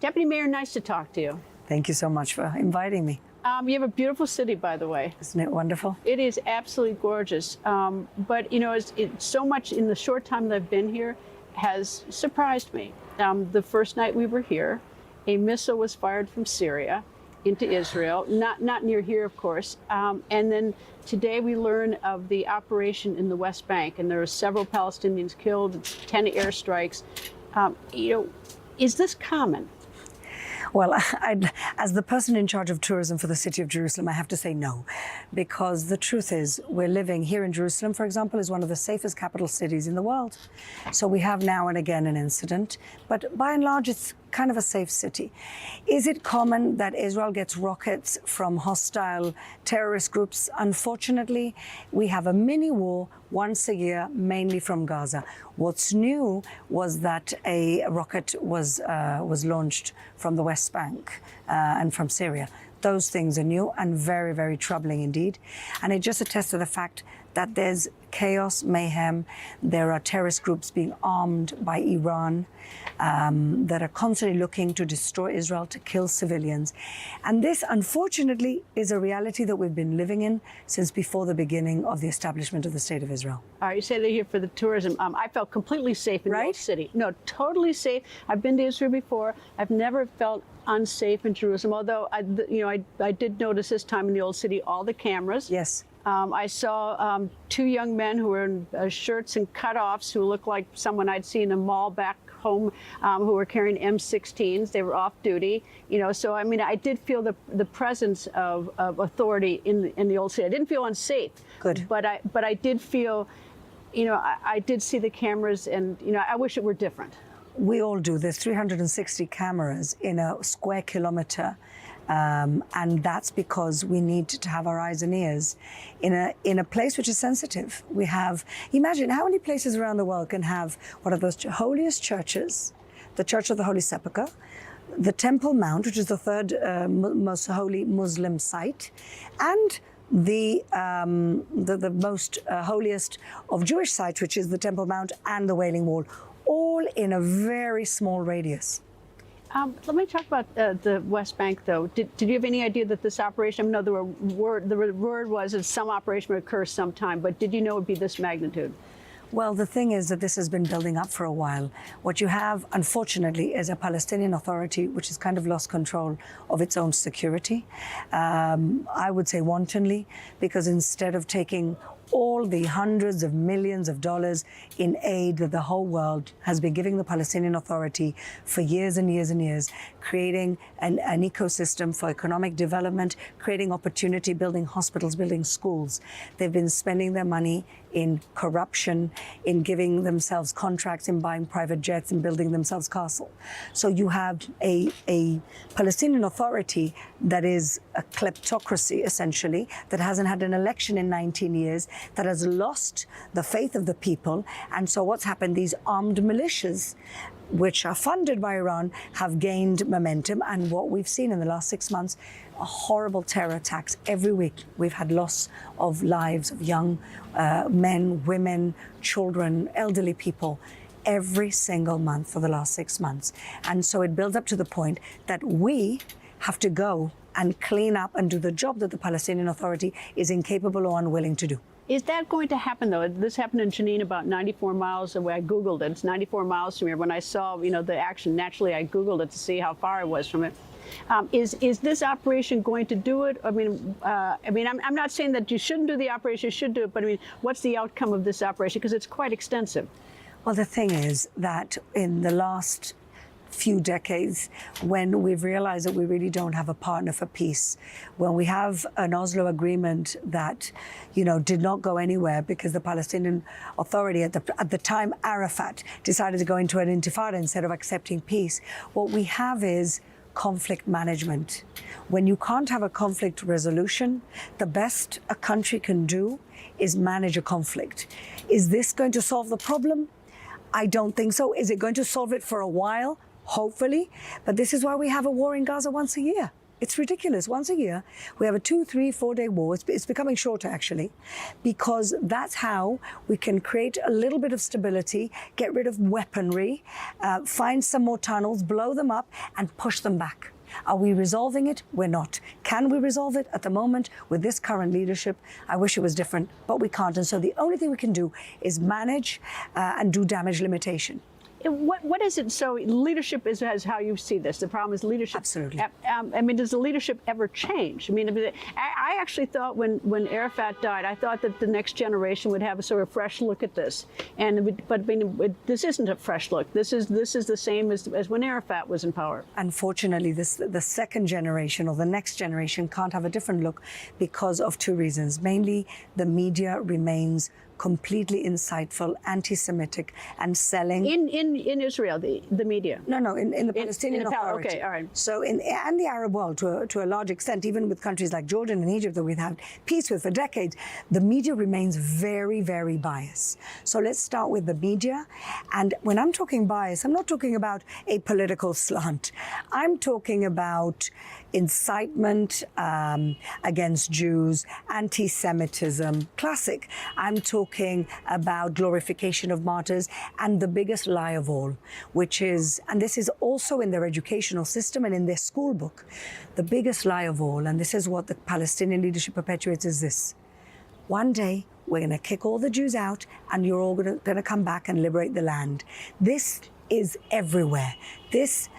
Deputy Mayor, nice to talk to you. Thank you so much for inviting me. You have a beautiful city, by the way. Isn't it wonderful? It is absolutely gorgeous. But, you know, so much in the short time that I've been here has surprised me. The first night we were here, a missile was fired from Syria into Israel, not near here, of course. And then today we learn of the operation in the West Bank, and there are several Palestinians killed, 10 airstrikes. You know, is this common? Well, as the person in charge of tourism for the city of Jerusalem, I have to say no, because the truth is we're living here in Jerusalem, for example, is one of the safest capital cities in the world. So we have now and again an incident, but by and large, it's kind of a safe city. Is it common that Israel gets rockets from hostile terrorist groups? Unfortunately, we have a mini war once a year, mainly from Gaza. What's new was that a rocket was launched from the West Bank and from Syria. Those things are new and very, very troubling indeed. And it just attests to the fact that there's chaos, mayhem. There are terrorist groups being armed by Iran that are constantly looking to destroy Israel, to kill civilians. And this, unfortunately, is a reality that we've been living in since before the beginning of the establishment of the State of Israel. All right, you say they're here for the tourism. I felt completely safe in the old city. No, totally safe. I've been to Israel before. I've never felt unsafe in Jerusalem, although I did notice this time in the old city all the cameras. Yes. I saw two young men who were in shirts and cutoffs who looked like someone I'd seen in a mall back home who were carrying M16s. They were off duty, you know. So I mean, I did feel the presence of authority in the old city. I didn't feel unsafe. Good. But I did feel, you know, I did see the cameras, and you know, I wish it were different. We all do. There's 360 cameras in a square kilometer. And that's because we need to have our eyes and ears in a place which is sensitive. We have, imagine how many places around the world can have one of those holiest churches, the Church of the Holy Sepulchre, the Temple Mount, which is the third most holy Muslim site, and the most holiest of Jewish sites, which is the Temple Mount and the Wailing Wall, all in a very small radius. Let me talk about the West Bank, though. Did you have any idea that this operation, I know the word was that some operation would occur sometime, but did you know it would be this magnitude? Well, the thing is that this has been building up for a while. What you have, unfortunately, is a Palestinian Authority which has kind of lost control of its own security. I would say wantonly, because instead of taking all the hundreds of millions of dollars in aid that the whole world has been giving the Palestinian Authority for years and years and years, creating an ecosystem for economic development, creating opportunity, building hospitals, building schools. They've been spending their money in corruption, in giving themselves contracts, in buying private jets, and building themselves castles. So you have a Palestinian Authority that is a kleptocracy, essentially, that hasn't had an election in 19 years, that has lost the faith of the people. And so what's happened? These armed militias, which are funded by Iran, have gained momentum. And what we've seen in the last 6 months are horrible terror attacks. Every week we've had loss of lives of young men, women, children, elderly people, every single month for the last 6 months. And so it builds up to the point that we have to go and clean up and do the job that the Palestinian Authority is incapable or unwilling to do. Is that going to happen, though? This happened in Jenin, about 94 miles away. I Googled it. It's 94 miles from here. When I saw, you know, the action, naturally I Googled it to see how far I was from it. Is this operation going to do it? I mean, I'm not saying that you shouldn't do the operation, you should do it, but I mean, what's the outcome of this operation? Because it's quite extensive. Well, the thing is that in the last few decades, when we've realized that we really don't have a partner for peace, when we have an Oslo agreement that, you know, did not go anywhere because the Palestinian Authority at the time, Arafat, decided to go into an intifada instead of accepting peace, what we have is conflict management. When you can't have a conflict resolution, the best a country can do is manage a conflict. Is this going to solve the problem? I don't think so. Is it going to solve it for a while? Hopefully. But this is why we have a war in Gaza once a year. It's ridiculous. Once a year, we have a 2, 3, 4-day war. It's becoming shorter, actually, because that's how we can create a little bit of stability, get rid of weaponry, find some more tunnels, blow them up, and push them back. Are we resolving it? We're not. Can we resolve it? At the moment, with this current leadership, I wish it was different, but we can't. And so the only thing we can do is manage and do damage limitation. What is it? So leadership is how you see this. The problem is leadership. Absolutely. I mean, does the leadership ever change? I mean, I actually thought when Arafat died, I thought that the next generation would have a sort of fresh look at this. But I mean, this isn't a fresh look. This is the same as when Arafat was in power. Unfortunately, the second generation or the next generation can't have a different look because of two reasons. Mainly, the media remains completely insightful, anti-Semitic, and selling in Israel, the media. No, in the Palestinian Authority. Okay, all right. So and the Arab world, to a large extent, even with countries like Jordan and Egypt that we've had peace with for decades, the media remains very, very biased. So let's start with the media. And when I'm talking bias, I'm not talking about a political slant. I'm talking about incitement against Jews, anti-Semitism, classic. I'm talking about glorification of martyrs, and the biggest lie of all, which is, and this is also in their educational system and in their school book, the biggest lie of all, and this is what the Palestinian leadership perpetuates, is this: one day we're going to kick all the Jews out and you're all going to come back and liberate the land. This is everywhere. This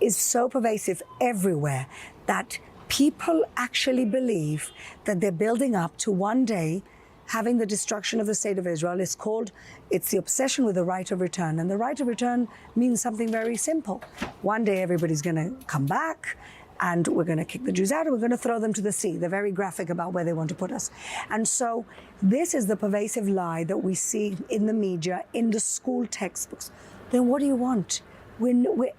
is so pervasive everywhere that people actually believe that they're building up to one day having the destruction of the state of Israel. It's the obsession with the right of return. And the right of return means something very simple. One day everybody's going to come back and we're going to kick the Jews out and we're going to throw them to the sea. They're very graphic about where they want to put us. And so this is the pervasive lie that we see in the media, in the school textbooks. Then what do you want?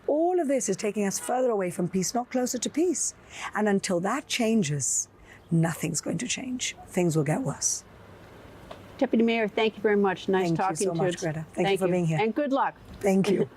All of this is taking us further away from peace, not closer to peace. And until that changes, nothing's going to change. Things will get worse. Deputy Mayor, thank you very much. Nice talking to you. Thank you so much, Greta. Thank you for being here. And good luck. Thank you.